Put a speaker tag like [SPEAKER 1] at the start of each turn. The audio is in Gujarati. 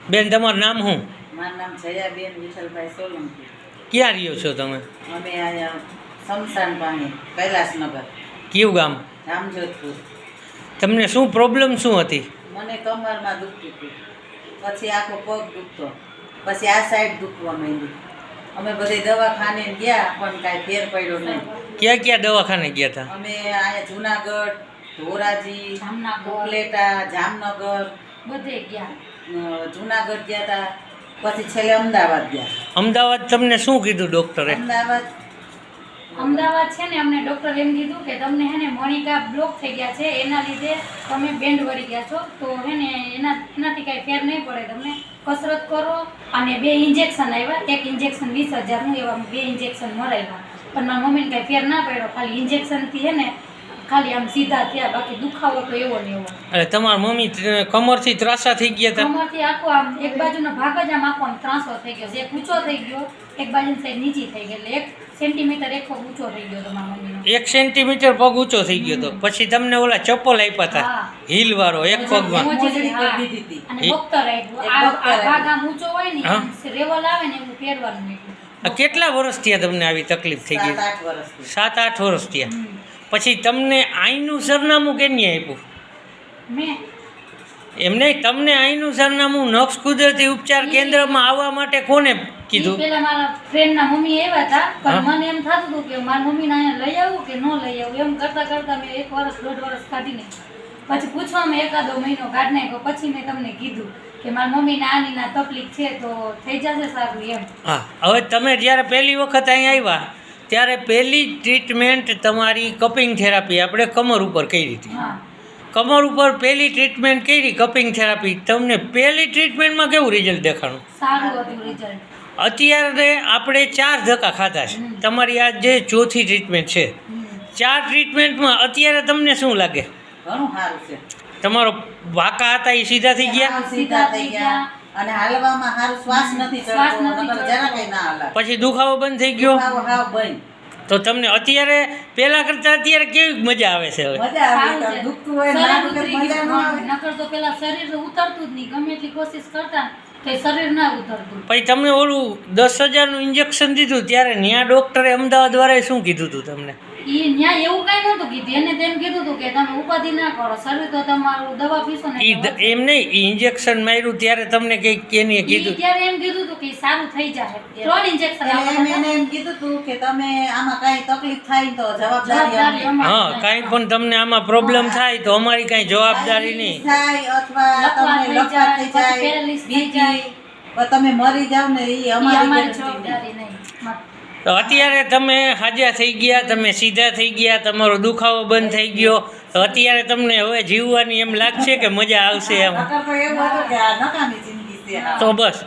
[SPEAKER 1] બેન તમારું નામ શું?
[SPEAKER 2] મારું નામ જયાબેન વિઠ્ઠલભાઈ સોલંકી.
[SPEAKER 1] ક્યાં રહ્યો છો તમે?
[SPEAKER 2] અમે અહીંયા શમશાન પાણી કૈલાસનગર,
[SPEAKER 1] કયું ગામ?
[SPEAKER 2] રામજોધપુર.
[SPEAKER 1] તમને શું પ્રોબ્લેમ શું હતી?
[SPEAKER 2] મને કમરમાં દુખતું હતું, પછી આખો પગ દુખતો, પછી આ સાઈડ દુખવા માંડી. અમે બધે દવાખાને ગયા પણ કાંઈ ફેર પડ્યો નહીં.
[SPEAKER 1] ક્યાં ક્યાં દવાખાને ગયા હતા?
[SPEAKER 2] અમે અહીંયા જુનાગઢ, ધોરાજી, ઉપલેટા, જામનગર
[SPEAKER 3] બધે ગયા.
[SPEAKER 2] જુનાગઢ ગયા હતા, પછી છેલ્લે અમદાવાદ ગયા.
[SPEAKER 1] અમદાવાદ તમને શું કીધું ડૉક્ટરે?
[SPEAKER 3] અમદાવાદ છે ને અમને ડૉક્ટર એમ કીધું કે તમને હે ને મણિકા બ્લોક થઈ ગયા છે, એના લીધે તમે બેન્ડ વળી ગયા છો, તો હે ને એનાથી કાંઈ ફેર નહીં પડે. તમને કસરત કરો અને 2 ઇન્જેક્શન આવ્યા, એક ઇન્જેક્શન 20,000નું, એવા 2 ઇન્જેક્શન મરાવ્યા. પણ મારા મમ્મીને કાંઈ ફેર ના પડ્યો, ખાલી ઇન્જેક્શનથી હે ને ખાલી આમ સીધા થયા, બાકી દુખાવો તો એવો ને એવો.
[SPEAKER 1] અરે તમારા મમ્મી કમરથી ત્રાસા થઈ ગયા હતા?
[SPEAKER 3] કમરથી આખો આમ એક બાજુનો ભાગ જ આમ આખો આમ ત્રાસો થઈ ગયો, એક ઊંચો થઈ ગયો, એક બાજુની સાઈડ નીચી થઈ ગઈ, એટલે 1 સેન્ટીમીટર એક પગ ઊંચો થઈ ગયો હતો મારા મમ્મીનો.
[SPEAKER 1] 1 સેન્ટીમીટર પગ ઊંચો થઈ ગયો હતો. પછી તમને ઓલા ચપ્પલ આપ્યા હતા હીલ વાળો એક પગમાં?
[SPEAKER 2] મોજડી કરી દીધી હતી.
[SPEAKER 3] અને બોક્સર આપ્યું. આ ભાગ આમ ઊંચો હોય ને રેવલ આવે ને એવું પહેરવાનું આપ્યું.
[SPEAKER 1] કેટલા વર્ષ થયા તમને આવી તકલીફ થઈ ગઈ? 7-8 વર્ષ થયા. પછી તમને આઈનું સરનામું કેની આપ્યું?
[SPEAKER 3] મેં
[SPEAKER 1] એમ નહીં, તમને આઈનું સરનામું નક્ષ કુદરતી ઉપચાર કેન્દ્રમાં આવવા માટે કોને કીધું?
[SPEAKER 3] પેલા મારા ફ્રેન્ડના મમ્મી આવ્યા હતા, પણ મને એમ થતું હતું કે મારા મમ્મીને અહીંયા લઈ આવું કે ન લઈ આવું. એમ કરતાં કરતાં મેં 1 વર્ષ 1.5 વર્ષ કાઢીને પછી પૂછવામાં 1-2 મહિનો કાઢી નાખ્યો. પછી મેં તમને કીધું કે મારા મમ્મીને આની ના તકલીફ છે તો થઈ જશે સારું એમ.
[SPEAKER 1] હા, હવે તમે જ્યારે પહેલી વખત અહીં આવ્યા ત્યારે પહેલી ટ્રીટમેન્ટ તમારી કપિંગ થેરાપી આપણે કમર ઉપર કરી હતી.
[SPEAKER 3] હા,
[SPEAKER 1] કમર ઉપર પહેલી ટ્રીટમેન્ટ કરી કપિંગ થેરાપી. તમને પહેલી ટ્રીટમેન્ટમાં કેવું રિઝલ્ટ દેખાણું?
[SPEAKER 3] સારું હતું રિઝલ્ટ.
[SPEAKER 1] અત્યારે આપણે 4 ધક્કા ખાધા છે. તમારી આ જે ચોથી ટ્રીટમેન્ટ છે, 4 ટ્રીટમેન્ટમાં અત્યારે તમને શું લાગે?
[SPEAKER 2] ઘણું સારું છે.
[SPEAKER 1] તમારો વાંકા હતા એ સીધા થઈ ગયા?
[SPEAKER 2] સીધા થઈ ગયા અને હાલવામાં સારું, શ્વાસ નથી ચડતો, નકર જરા કઈ ના હાલે.
[SPEAKER 1] પછી દુખાવો બંધ થઈ ગયો?
[SPEAKER 2] હાવ બંધ.
[SPEAKER 1] તો તમને અત્યારે પહેલા કરતાં અત્યારે કેવી મજા આવે છે? હવે
[SPEAKER 2] મજા આવે. દુખતું હોય ના દુખે મજા ન આવે.
[SPEAKER 3] નકર તો પેલા શરીર ઉતરતું જ નહીં, ગમે એટલી કોશિશ કરતા તો શરીર ના ઉતરતું.
[SPEAKER 1] પછી તમને ઓલું 10,000નું ઇન્જેક્શન દીધું ત્યારે ન્યા ડૉક્ટરે અમદાવાદ વાળાએ શું કીધું હતું તમને?
[SPEAKER 3] ન્યા એવું કાંઈ નહોતું કીધું. એને તેમ કીધું હતું કે તમે ઉપાધિ ના કરો, શરીર તો તમારું દવા પીશો ને.
[SPEAKER 1] એમ નહીં, ઇન્જેક્શન માર્યું ત્યારે તમને કંઈક કેની કીધું?
[SPEAKER 3] ત્યારે એમ કીધું હતું કે સારું થઈ જશે. 3 ઇન્જેક્શન
[SPEAKER 2] એને એમ કીધું હતું કે તમે આમાં કાંઈ તકલીફ થાય તો જવાબદારી અમારી.
[SPEAKER 1] હા, કાંઈ પણ તમને આમાં પ્રોબ્લેમ થાય તો અમારી કાંઈ જવાબદારી નહીં
[SPEAKER 2] થાય, અથવા તમને લકવા થઈ જાય, તમે મરી જાવ ને એ અમારી
[SPEAKER 3] જવાબદારી નહીં.
[SPEAKER 1] તો અત્યારે તમે હાજા થઈ ગયા, તમે સીધા થઈ ગયા, તમારો દુખાવો બંધ થઈ ગયો, તો અત્યારે તમને હવે જીવવાની એમ લાગશે કે મજા આવશે એમ?
[SPEAKER 2] નકર તો એવું હતું કે આ નકામી જિંદગી છે.
[SPEAKER 1] તો બસ